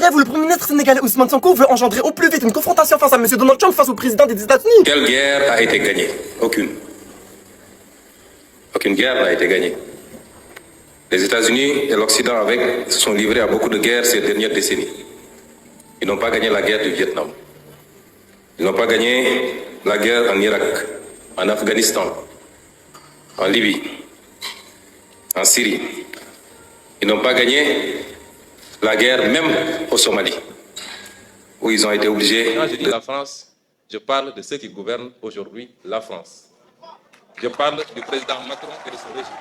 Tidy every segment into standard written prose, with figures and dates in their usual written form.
rêve où le Premier ministre sénégalais Ousmane Sonko veut engendrer au plus vite une confrontation face à M. Donald Trump face au président des États-Unis. Quelle guerre a été gagnée? Aucune. Aucune guerre n'a été gagnée. Les États-Unis et l'Occident avec se sont livrés à beaucoup de guerres ces dernières décennies. Ils n'ont pas gagné la guerre du Vietnam. Ils n'ont pas gagné la guerre en Irak, en Afghanistan, en Libye, en Syrie. Ils n'ont pas gagné la guerre même au Somalie, où ils ont été obligés. Quand je dis la France, je parle de ceux qui gouvernent aujourd'hui la France. Je parle du président Macron et de son régime.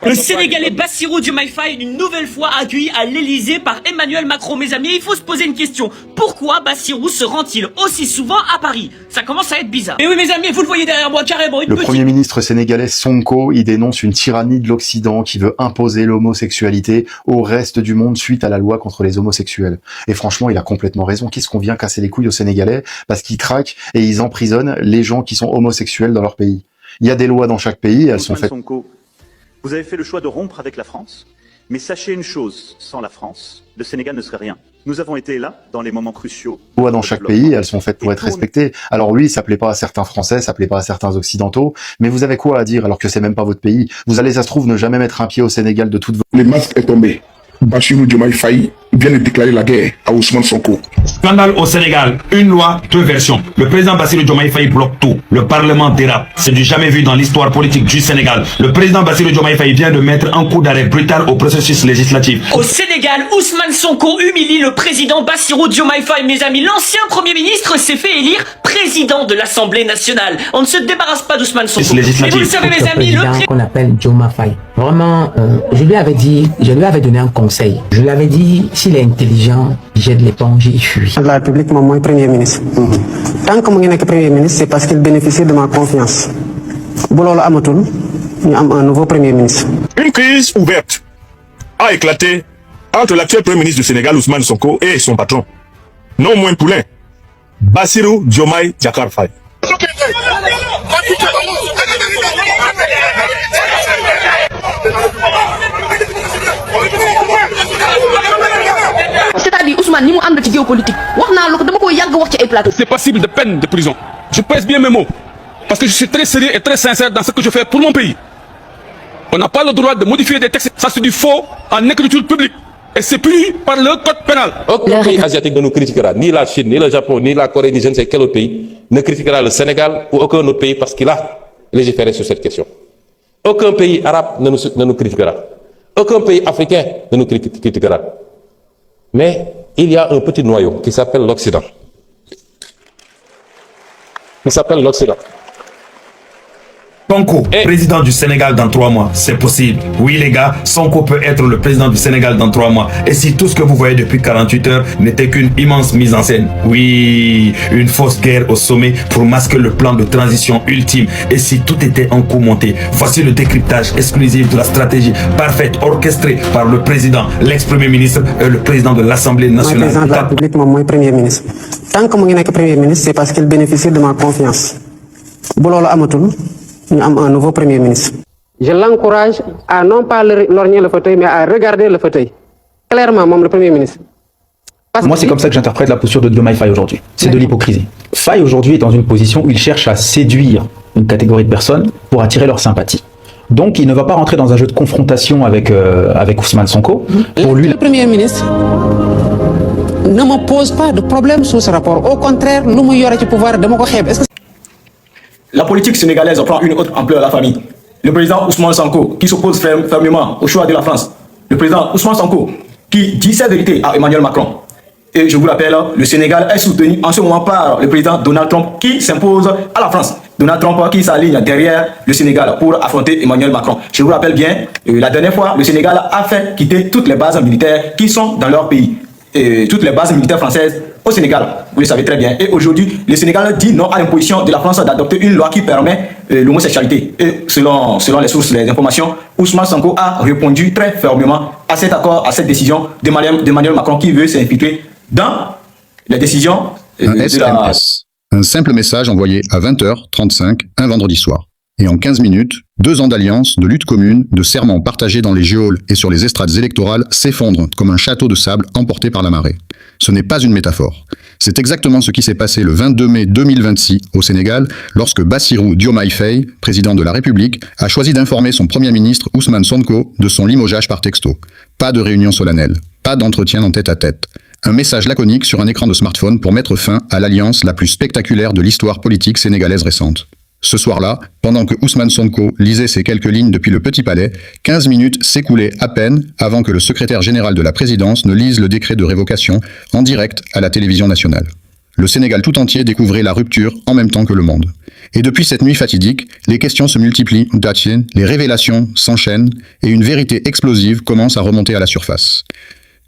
Le Sénégalais Bassirou Diomaye Faye une nouvelle fois accueilli à l'Elysée par Emmanuel Macron. Mes amis, il faut se poser une question. Pourquoi Bassirou se rend-il aussi souvent à Paris? Ça commence à être bizarre. Et oui mes amis, vous le voyez derrière moi carrément. Le Premier ministre sénégalais Sonko, il dénonce une tyrannie de l'Occident qui veut imposer l'homosexualité au reste du monde suite à la loi contre les homosexuels. Et franchement, il a complètement raison. Qu'est-ce qu'on vient casser les couilles aux Sénégalais parce qu'ils traquent et ils emprisonnent les gens qui sont homosexuels dans leur pays. Il y a des lois dans chaque pays, elles sont faites... Sonko, vous avez fait le choix de rompre avec la France, mais sachez une chose, sans la France, le Sénégal ne serait rien. Nous avons été là dans les moments cruciaux. Les lois dans chaque pays, elles sont faites pour être respectées. Alors oui, ça plaît pas à certains Français, ça plaît pas à certains Occidentaux, mais vous avez quoi à dire alors que c'est même pas votre pays? Vous allez, ça se trouve, ne jamais mettre un pied au Sénégal de toute votre... Le masque est tombé. Bassirou Diomaye Faye vient de déclarer la guerre à Ousmane Sonko. Scandale au Sénégal, une loi, deux versions. Le président Bassirou Diomaye Faye bloque tout. Le Parlement dérape. C'est du jamais vu dans l'histoire politique du Sénégal. Le président Bassirou Diomaye Faye vient de mettre un coup d'arrêt brutal au processus législatif. Au Sénégal, Ousmane Sonko humilie le président Bassirou Diomaye Faye. Mes amis, l'ancien Premier ministre s'est fait élire président de l'Assemblée nationale. On ne se débarrasse pas d'Ousmane Sonko. Et vous le savez mes amis, le président qu'on appelle Diomaye Faye. Vraiment, je lui avais donné un conseil. Je lui avais dit, s'il est intelligent, jette l'éponge et il fuit. La République, moi, Premier ministre. Tant que je suis Premier ministre, c'est parce qu'il bénéficie de ma confiance. Boulolo Amatoun, nous avons un nouveau Premier ministre. Une crise ouverte a éclaté entre l'actuel Premier ministre du Sénégal, Ousmane Sonko, et son patron, non moins poulain, Bassirou Diomaye Diakhar Faye. C'est-à-dire Ousmane, ni mu ànd ci géopolitique wax naa la ko dama ko yàgg wax ci ay plateau. C'est passible de peine de prison. Je pèse bien mes mots parce que je suis très sérieux et très sincère dans ce que je fais pour mon pays. On n'a pas le droit de modifier des textes. Ça c'est du faux en écriture publique et c'est puni par le code pénal. Aucun pays asiatique ne nous critiquera, ni la Chine, ni le Japon, ni la Corée, ni je ne sais quel autre pays ne critiquera le Sénégal ou aucun autre pays parce qu'il a légiféré sur cette question. Aucun pays arabe ne nous critiquera. Aucun pays africain ne nous critiquera. Mais il y a un petit noyau qui s'appelle l'Occident. Il s'appelle l'Occident. Sonko, président du Sénégal dans 3 mois, c'est possible. Oui les gars, Sonko peut être le président du Sénégal dans 3 mois. Et si tout ce que vous voyez depuis 48 heures n'était qu'une immense mise en scène, oui, une fausse guerre au sommet pour masquer le plan de transition ultime. Et si tout était en coup monté, voici le décryptage exclusif de la stratégie parfaite orchestrée par le président, l'ex-premier ministre et le président de l'Assemblée nationale. Le président de la République, moi, Premier ministre. Tant que je suis Premier ministre, c'est parce qu'il bénéficie de ma confiance. Boulolo Amatoun, nous avons un nouveau Premier ministre. Je l'encourage à non pas lorgner le fauteuil, mais à regarder le fauteuil. Clairement, le Premier ministre. Moi, c'est comme ça que j'interprète la posture de Diomaye Faye aujourd'hui. C'est de l'hypocrisie. Faye aujourd'hui est dans une position où il cherche à séduire une catégorie de personnes pour attirer leur sympathie. Donc, il ne va pas rentrer dans un jeu de confrontation avec Ousmane Sonko. Pour lui, le Premier ministre ne me pose pas de problème sur ce rapport. Au contraire, nous y aurait du pouvoir de me. La politique sénégalaise prend une autre ampleur à la famille. Le président Ousmane Sonko, qui s'oppose fermement au choix de la France. Le président Ousmane Sonko, qui dit sa vérité à Emmanuel Macron. Et je vous rappelle, le Sénégal est soutenu en ce moment par le président Donald Trump, qui s'impose à la France. Donald Trump qui s'aligne derrière le Sénégal pour affronter Emmanuel Macron. Je vous rappelle bien, la dernière fois, le Sénégal a fait quitter toutes les bases militaires qui sont dans leur pays. Et toutes les bases militaires françaises au Sénégal, vous le savez très bien. Et aujourd'hui, le Sénégal dit non à l'imposition de la France d'adopter une loi qui permet l'homosexualité. Et selon les sources, les informations, Ousmane Sonko a répondu très fermement à cet accord, à cette décision d'Emmanuel Macron qui veut s'infiltrer dans les décisions de la... Un simple message envoyé à 20h35 un vendredi soir. Et en 15 minutes, 2 ans d'alliance, de lutte commune, de serments partagés dans les geôles et sur les estrades électorales s'effondrent comme un château de sable emporté par la marée. Ce n'est pas une métaphore. C'est exactement ce qui s'est passé le 22 mai 2026 au Sénégal, lorsque Bassirou Diomaye Faye, président de la République, a choisi d'informer son Premier ministre Ousmane Sonko de son limogeage par texto. Pas de réunion solennelle, pas d'entretien en tête-à-tête. Un message laconique sur un écran de smartphone pour mettre fin à l'alliance la plus spectaculaire de l'histoire politique sénégalaise récente. Ce soir-là, pendant que Ousmane Sonko lisait ces quelques lignes depuis le Petit Palais, 15 minutes s'écoulaient à peine avant que le secrétaire général de la présidence ne lise le décret de révocation en direct à la télévision nationale. Le Sénégal tout entier découvrait la rupture en même temps que le monde. Et depuis cette nuit fatidique, les questions se multiplient, les révélations s'enchaînent et une vérité explosive commence à remonter à la surface.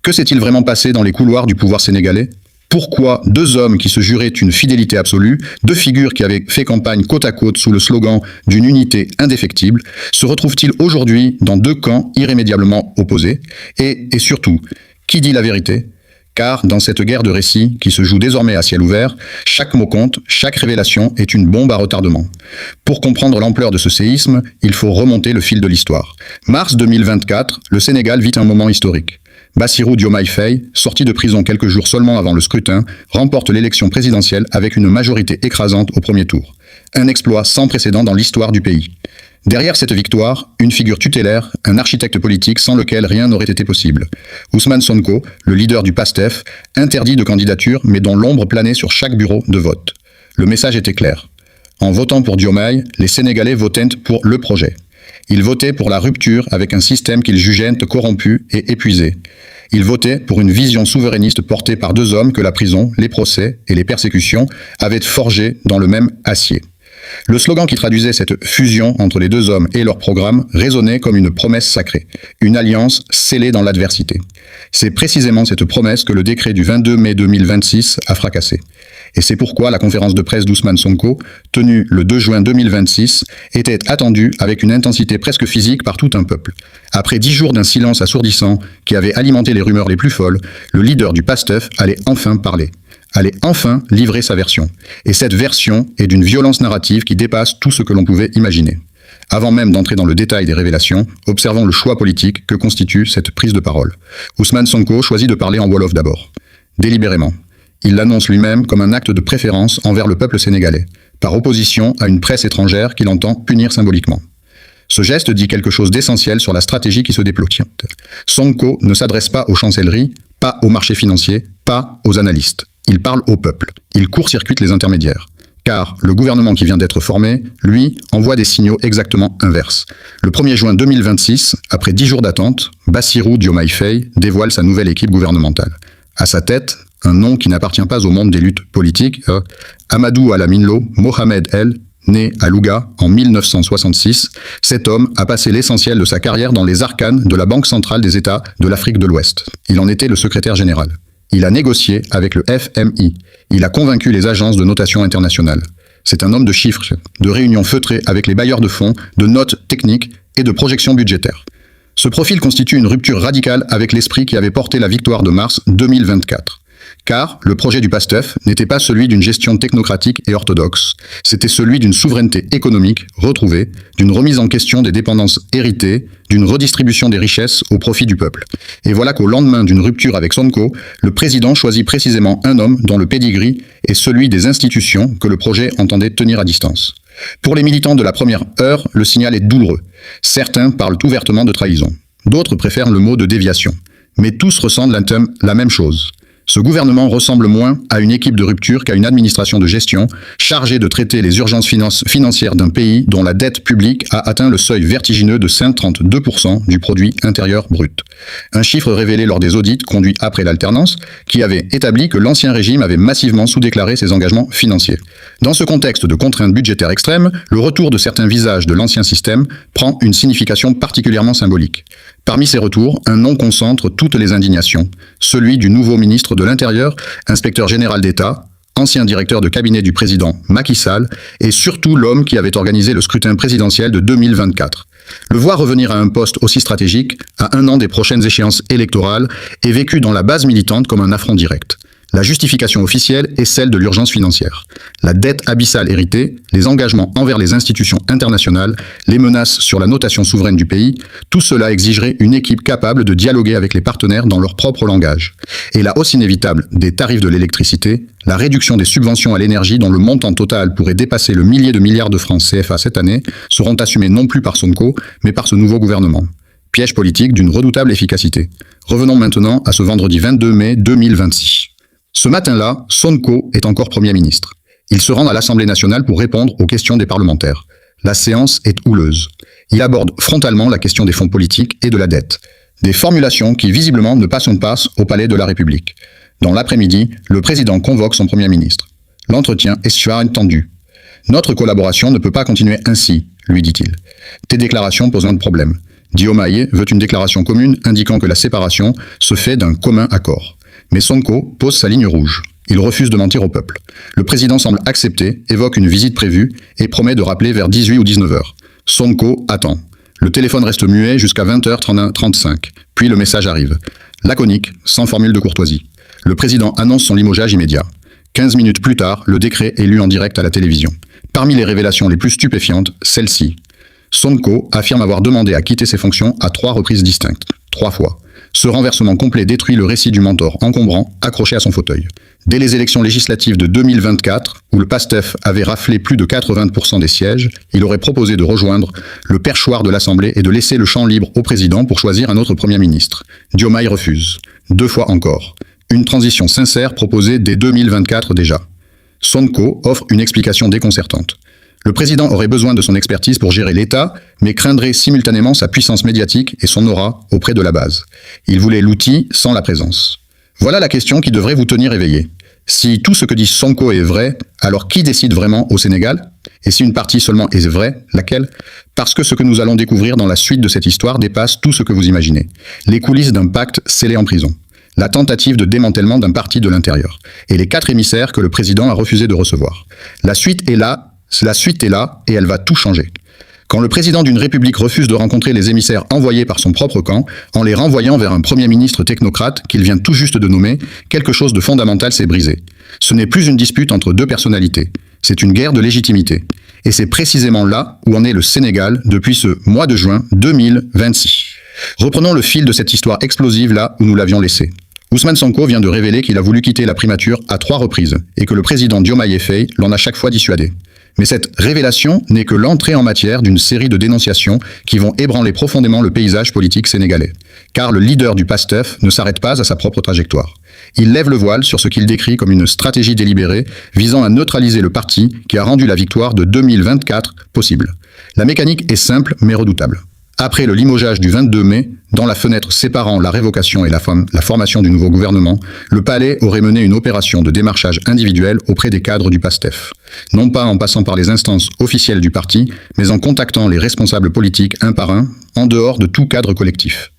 Que s'est-il vraiment passé dans les couloirs du pouvoir sénégalais ? Pourquoi 2 hommes qui se juraient une fidélité absolue, 2 figures qui avaient fait campagne côte à côte sous le slogan d'une unité indéfectible, se retrouvent-ils aujourd'hui dans 2 camps irrémédiablement opposés ? Et surtout, qui dit la vérité ? Car dans cette guerre de récits qui se joue désormais à ciel ouvert, chaque mot compte, chaque révélation est une bombe à retardement. Pour comprendre l'ampleur de ce séisme, il faut remonter le fil de l'histoire. Mars 2024, le Sénégal vit un moment historique. Bassirou Diomaye Faye, sorti de prison quelques jours seulement avant le scrutin, remporte l'élection présidentielle avec une majorité écrasante au premier tour. Un exploit sans précédent dans l'histoire du pays. Derrière cette victoire, une figure tutélaire, un architecte politique sans lequel rien n'aurait été possible. Ousmane Sonko, le leader du PASTEF, interdit de candidature mais dont l'ombre planait sur chaque bureau de vote. Le message était clair. En votant pour Diomaye, les Sénégalais votaient pour le projet. Ils votaient pour la rupture avec un système qu'ils jugeaient corrompu et épuisé. Ils votaient pour une vision souverainiste portée par 2 hommes que la prison, les procès et les persécutions avaient forgés dans le même acier. Le slogan qui traduisait cette fusion entre les 2 hommes et leur programme résonnait comme une promesse sacrée, une alliance scellée dans l'adversité. C'est précisément cette promesse que le décret du 22 mai 2026 a fracassé. Et c'est pourquoi la conférence de presse d'Ousmane Sonko, tenue le 2 juin 2026, était attendue avec une intensité presque physique par tout un peuple. Après 10 jours d'un silence assourdissant qui avait alimenté les rumeurs les plus folles, le leader du PASTEF allait enfin parler. Allait enfin livrer sa version. Et cette version est d'une violence narrative qui dépasse tout ce que l'on pouvait imaginer. Avant même d'entrer dans le détail des révélations, observons le choix politique que constitue cette prise de parole. Ousmane Sonko choisit de parler en Wolof d'abord. Délibérément. Il l'annonce lui-même comme un acte de préférence envers le peuple sénégalais, par opposition à une presse étrangère qu'il entend punir symboliquement. Ce geste dit quelque chose d'essentiel sur la stratégie qui se déploie. Sonko ne s'adresse pas aux chancelleries, pas aux marchés financiers, pas aux analystes. Il parle au peuple. Il court-circuite les intermédiaires. Car le gouvernement qui vient d'être formé, lui, envoie des signaux exactement inverses. Le 1er juin 2026, après 10 jours d'attente, Bassirou Diomaye Faye dévoile sa nouvelle équipe gouvernementale. À sa tête, un nom qui n'appartient pas au monde des luttes politiques, Amadou Alaminlo Mohamed El, né à Louga en 1966, cet homme a passé l'essentiel de sa carrière dans les arcanes de la Banque centrale des États de l'Afrique de l'Ouest. Il en était le secrétaire général. Il a négocié avec le FMI. Il a convaincu les agences de notation internationale. C'est un homme de chiffres, de réunions feutrées avec les bailleurs de fonds, de notes techniques et de projections budgétaires. Ce profil constitue une rupture radicale avec l'esprit qui avait porté la victoire de mars 2024. Car le projet du PASTEF n'était pas celui d'une gestion technocratique et orthodoxe, c'était celui d'une souveraineté économique retrouvée, d'une remise en question des dépendances héritées, d'une redistribution des richesses au profit du peuple. Et voilà qu'au lendemain d'une rupture avec Sonko, le président choisit précisément un homme dont le pédigree est celui des institutions que le projet entendait tenir à distance. Pour les militants de la première heure, le signal est douloureux. Certains parlent ouvertement de trahison, d'autres préfèrent le mot de déviation. Mais tous ressentent la même chose. Ce gouvernement ressemble moins à une équipe de rupture qu'à une administration de gestion chargée de traiter les urgences financières d'un pays dont la dette publique a atteint le seuil vertigineux de 132% du produit intérieur brut. Un chiffre révélé lors des audits conduits après l'alternance qui avait établi que l'ancien régime avait massivement sous-déclaré ses engagements financiers. Dans ce contexte de contraintes budgétaires extrêmes, le retour de certains visages de l'ancien système prend une signification particulièrement symbolique. Parmi ces retours, un nom concentre toutes les indignations, celui du nouveau ministre de l'Intérieur, inspecteur général d'État, ancien directeur de cabinet du président Macky Sall, et surtout l'homme qui avait organisé le scrutin présidentiel de 2024. Le voir revenir à un poste aussi stratégique, à 1 an des prochaines échéances électorales, est vécu dans la base militante comme un affront direct. La justification officielle est celle de l'urgence financière. La dette abyssale héritée, les engagements envers les institutions internationales, les menaces sur la notation souveraine du pays, tout cela exigerait une équipe capable de dialoguer avec les partenaires dans leur propre langage. Et la hausse inévitable des tarifs de l'électricité, la réduction des subventions à l'énergie dont le montant total pourrait dépasser le millier de milliards de francs CFA cette année, seront assumés non plus par Sonko, mais par ce nouveau gouvernement. Piège politique d'une redoutable efficacité. Revenons maintenant à ce vendredi 22 mai 2026. Ce matin-là, Sonko est encore Premier ministre. Il se rend à l'Assemblée nationale pour répondre aux questions des parlementaires. La séance est houleuse. Il aborde frontalement la question des fonds politiques et de la dette. Des formulations qui visiblement ne passent pas au Palais de la République. Dans l'après-midi, le président convoque son Premier ministre. L'entretien est sur une tendue. « Notre collaboration ne peut pas continuer ainsi », lui dit-il. « Tes déclarations posent un problème. Diomaye veut une déclaration commune indiquant que la séparation se fait d'un commun accord. Mais Sonko pose sa ligne rouge. Il refuse de mentir au peuple. Le président semble accepter, évoque une visite prévue et promet de rappeler vers 18 ou 19 heures. Sonko attend. Le téléphone reste muet jusqu'à 20h35. Puis le message arrive. Laconique, sans formule de courtoisie. Le président annonce son limogeage immédiat. 15 minutes plus tard, le décret est lu en direct à la télévision. Parmi les révélations les plus stupéfiantes, celle-ci. Sonko affirme avoir demandé à quitter ses fonctions à 3 reprises distinctes. 3 fois. Ce renversement complet détruit le récit du mentor encombrant, accroché à son fauteuil. Dès les élections législatives de 2024, où le PASTEF avait raflé plus de 80% des sièges, il aurait proposé de rejoindre le perchoir de l'Assemblée et de laisser le champ libre au président pour choisir un autre Premier ministre. Diomaye refuse. 2 fois encore. Une transition sincère proposée dès 2024 déjà. Sonko offre une explication déconcertante. Le président aurait besoin de son expertise pour gérer l'État, mais craindrait simultanément sa puissance médiatique et son aura auprès de la base. Il voulait l'outil sans la présence. Voilà la question qui devrait vous tenir éveillé. Si tout ce que dit Sonko est vrai, alors qui décide vraiment au Sénégal? Et si une partie seulement est vraie, laquelle? Parce que ce que nous allons découvrir dans la suite de cette histoire dépasse tout ce que vous imaginez. Les coulisses d'un pacte scellé en prison. La tentative de démantèlement d'un parti de l'intérieur. Et les 4 émissaires que le président a refusé de recevoir. La suite est là et elle va tout changer. Quand le président d'une république refuse de rencontrer les émissaires envoyés par son propre camp, en les renvoyant vers un premier ministre technocrate qu'il vient tout juste de nommer, quelque chose de fondamental s'est brisé. Ce n'est plus une dispute entre 2 personnalités, c'est une guerre de légitimité. Et c'est précisément là où en est le Sénégal depuis ce mois de juin 2026. Reprenons le fil de cette histoire explosive là où nous l'avions laissé. Ousmane Sonko vient de révéler qu'il a voulu quitter la primature à 3 reprises et que le président Diomaye Faye l'en a chaque fois dissuadé. Mais cette révélation n'est que l'entrée en matière d'une série de dénonciations qui vont ébranler profondément le paysage politique sénégalais. Car le leader du PASTEF ne s'arrête pas à sa propre trajectoire. Il lève le voile sur ce qu'il décrit comme une stratégie délibérée visant à neutraliser le parti qui a rendu la victoire de 2024 possible. La mécanique est simple mais redoutable. Après le limogeage du 22 mai, dans la fenêtre séparant la révocation et la formation du nouveau gouvernement, le palais aurait mené une opération de démarchage individuel auprès des cadres du PASTEF. Non pas en passant par les instances officielles du parti, mais en contactant les responsables politiques un par un, en dehors de tout cadre collectif.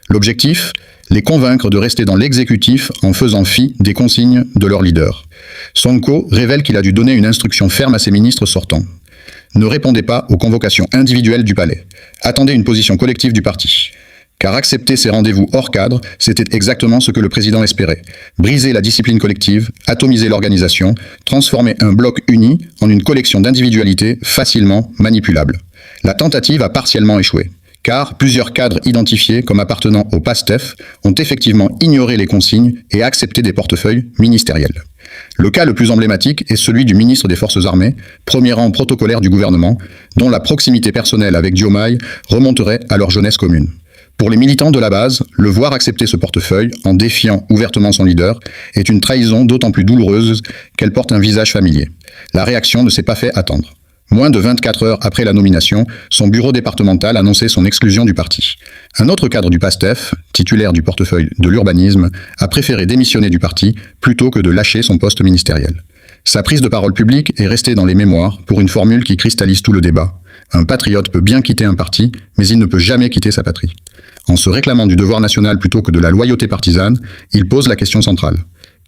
L'objectif ? Les convaincre de rester dans l'exécutif en faisant fi des consignes de leur leader. Sonko révèle qu'il a dû donner une instruction ferme à ses ministres sortants. Ne répondez pas aux convocations individuelles du palais. Attendez une position collective du parti. Car accepter ces rendez-vous hors cadre, c'était exactement ce que le président espérait. Briser la discipline collective, atomiser l'organisation, transformer un bloc uni en une collection d'individualités facilement manipulables. La tentative a partiellement échoué. Car plusieurs cadres identifiés comme appartenant au PASTEF ont effectivement ignoré les consignes et accepté des portefeuilles ministériels. Le cas le plus emblématique est celui du ministre des Forces armées, premier rang protocolaire du gouvernement, dont la proximité personnelle avec Diomaye remonterait à leur jeunesse commune. Pour les militants de la base, le voir accepter ce portefeuille en défiant ouvertement son leader est une trahison d'autant plus douloureuse qu'elle porte un visage familier. La réaction ne s'est pas fait attendre. Moins de 24 heures après la nomination, son bureau départemental annonçait son exclusion du parti. Un autre cadre du PASTEF, titulaire du portefeuille de l'urbanisme, a préféré démissionner du parti plutôt que de lâcher son poste ministériel. Sa prise de parole publique est restée dans les mémoires pour une formule qui cristallise tout le débat. Un patriote peut bien quitter un parti, mais il ne peut jamais quitter sa patrie. En se réclamant du devoir national plutôt que de la loyauté partisane, il pose la question centrale.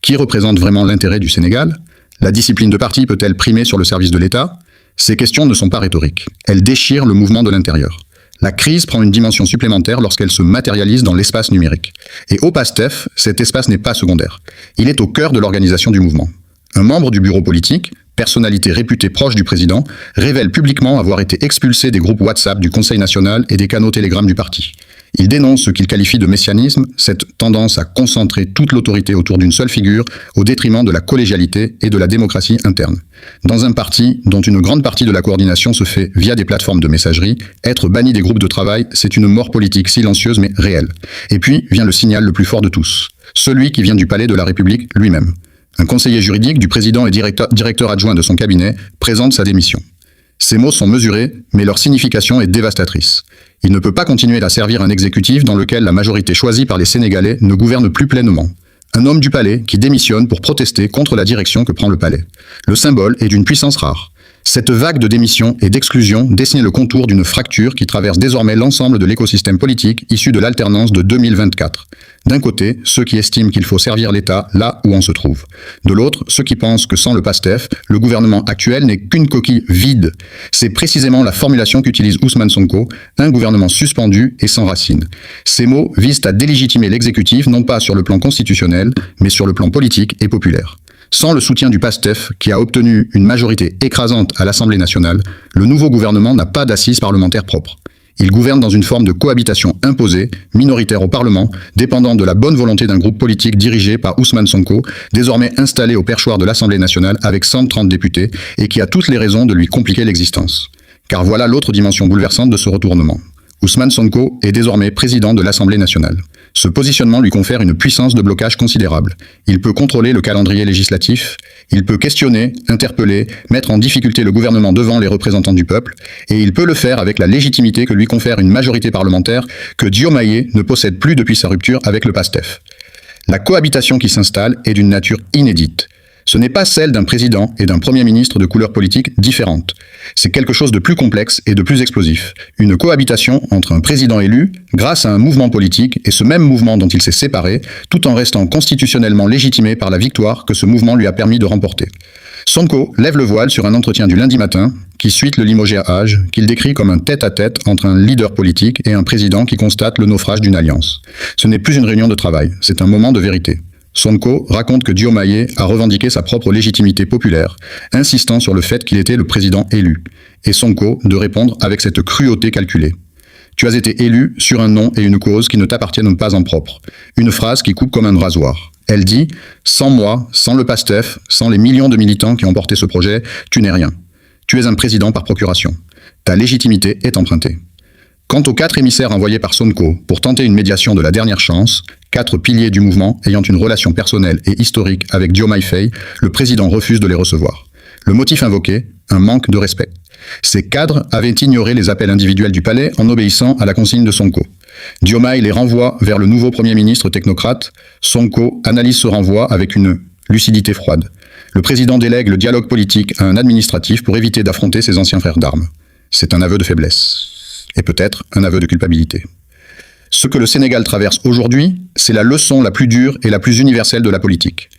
Qui représente vraiment l'intérêt du Sénégal ? La discipline de parti peut-elle primer sur le service de l'État ? Ces questions ne sont pas rhétoriques. Elles déchirent le mouvement de l'intérieur. La crise prend une dimension supplémentaire lorsqu'elle se matérialise dans l'espace numérique. Et au PASTEF, cet espace n'est pas secondaire. Il est au cœur de l'organisation du mouvement. Un membre du bureau politique, personnalité réputée proche du président, révèle publiquement avoir été expulsé des groupes WhatsApp du Conseil national et des canaux Telegram du parti. Il dénonce ce qu'il qualifie de messianisme, cette tendance à concentrer toute l'autorité autour d'une seule figure au détriment de la collégialité et de la démocratie interne. Dans un parti dont une grande partie de la coordination se fait via des plateformes de messagerie, être banni des groupes de travail, c'est une mort politique silencieuse mais réelle. Et puis vient le signal le plus fort de tous, celui qui vient du palais de la République lui-même. Un conseiller juridique du président et directeur adjoint de son cabinet présente sa démission. Ces mots sont mesurés, mais leur signification est dévastatrice. Il ne peut pas continuer à servir un exécutif dans lequel la majorité choisie par les Sénégalais ne gouverne plus pleinement. Un homme du palais qui démissionne pour protester contre la direction que prend le palais. Le symbole est d'une puissance rare. Cette vague de démission et d'exclusion dessine le contour d'une fracture qui traverse désormais l'ensemble de l'écosystème politique issu de l'alternance de 2024. D'un côté, ceux qui estiment qu'il faut servir l'État là où on se trouve. De l'autre, ceux qui pensent que sans le PASTEF, le gouvernement actuel n'est qu'une coquille vide. C'est précisément la formulation qu'utilise Ousmane Sonko, un gouvernement suspendu et sans racines. Ces mots visent à délégitimer l'exécutif non pas sur le plan constitutionnel, mais sur le plan politique et populaire. Sans le soutien du PASTEF, qui a obtenu une majorité écrasante à l'Assemblée nationale, le nouveau gouvernement n'a pas d'assises parlementaires propres. Il gouverne dans une forme de cohabitation imposée, minoritaire au Parlement, dépendant de la bonne volonté d'un groupe politique dirigé par Ousmane Sonko, désormais installé au perchoir de l'Assemblée nationale avec 130 députés, et qui a toutes les raisons de lui compliquer l'existence. Car voilà l'autre dimension bouleversante de ce retournement. Ousmane Sonko est désormais président de l'Assemblée nationale. Ce positionnement lui confère une puissance de blocage considérable. Il peut contrôler le calendrier législatif, il peut questionner, interpeller, mettre en difficulté le gouvernement devant les représentants du peuple, et il peut le faire avec la légitimité que lui confère une majorité parlementaire que Diomaye ne possède plus depuis sa rupture avec le PASTEF. La cohabitation qui s'installe est d'une nature inédite. Ce n'est pas celle d'un président et d'un premier ministre de couleurs politiques différentes. C'est quelque chose de plus complexe et de plus explosif. Une cohabitation entre un président élu, grâce à un mouvement politique, et ce même mouvement dont il s'est séparé, tout en restant constitutionnellement légitimé par la victoire que ce mouvement lui a permis de remporter. Sonko lève le voile sur un entretien du lundi matin, qui suite le limogeage, qu'il décrit comme un tête-à-tête entre un leader politique et un président qui constate le naufrage d'une alliance. Ce n'est plus une réunion de travail, c'est un moment de vérité. Sonko raconte que Diomaye a revendiqué sa propre légitimité populaire, insistant sur le fait qu'il était le président élu, et Sonko de répondre avec cette cruauté calculée. « Tu as été élu sur un nom et une cause qui ne t'appartiennent pas en propre. » Une phrase qui coupe comme un rasoir. Elle dit « Sans moi, sans le PASTEF, sans les millions de militants qui ont porté ce projet, tu n'es rien. Tu es un président par procuration. Ta légitimité est empruntée. » Quant aux 4 émissaires envoyés par Sonko pour tenter une médiation de la dernière chance, 4 piliers du mouvement ayant une relation personnelle et historique avec Diomaye Faye, le président refuse de les recevoir. Le motif invoqué, un manque de respect. Ces cadres avaient ignoré les appels individuels du palais en obéissant à la consigne de Sonko. Diomaye les renvoie vers le nouveau Premier ministre technocrate. Sonko analyse ce renvoi avec une lucidité froide. Le président délègue le dialogue politique à un administratif pour éviter d'affronter ses anciens frères d'armes. C'est un aveu de faiblesse. Et peut-être un aveu de culpabilité. Ce que le Sénégal traverse aujourd'hui, c'est la leçon la plus dure et la plus universelle de la politique.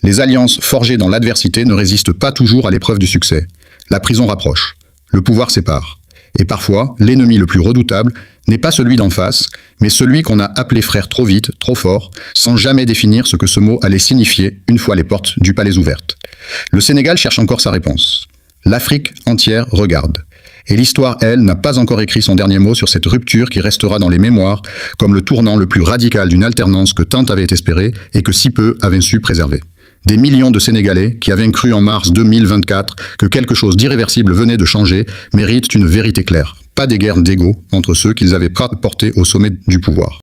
Les alliances forgées dans l'adversité ne résistent pas toujours à l'épreuve du succès. La prison rapproche, le pouvoir sépare. Et parfois, l'ennemi le plus redoutable n'est pas celui d'en face, mais celui qu'on a appelé frère trop vite, trop fort, sans jamais définir ce que ce mot allait signifier une fois les portes du palais ouvertes. Le Sénégal cherche encore sa réponse. L'Afrique entière regarde. Et l'histoire, elle, n'a pas encore écrit son dernier mot sur cette rupture qui restera dans les mémoires comme le tournant le plus radical d'une alternance que tant avaient espéré et que si peu avaient su préserver. Des millions de Sénégalais qui avaient cru en mars 2024 que quelque chose d'irréversible venait de changer méritent une vérité claire. Pas des guerres d'ego entre ceux qu'ils avaient portés au sommet du pouvoir.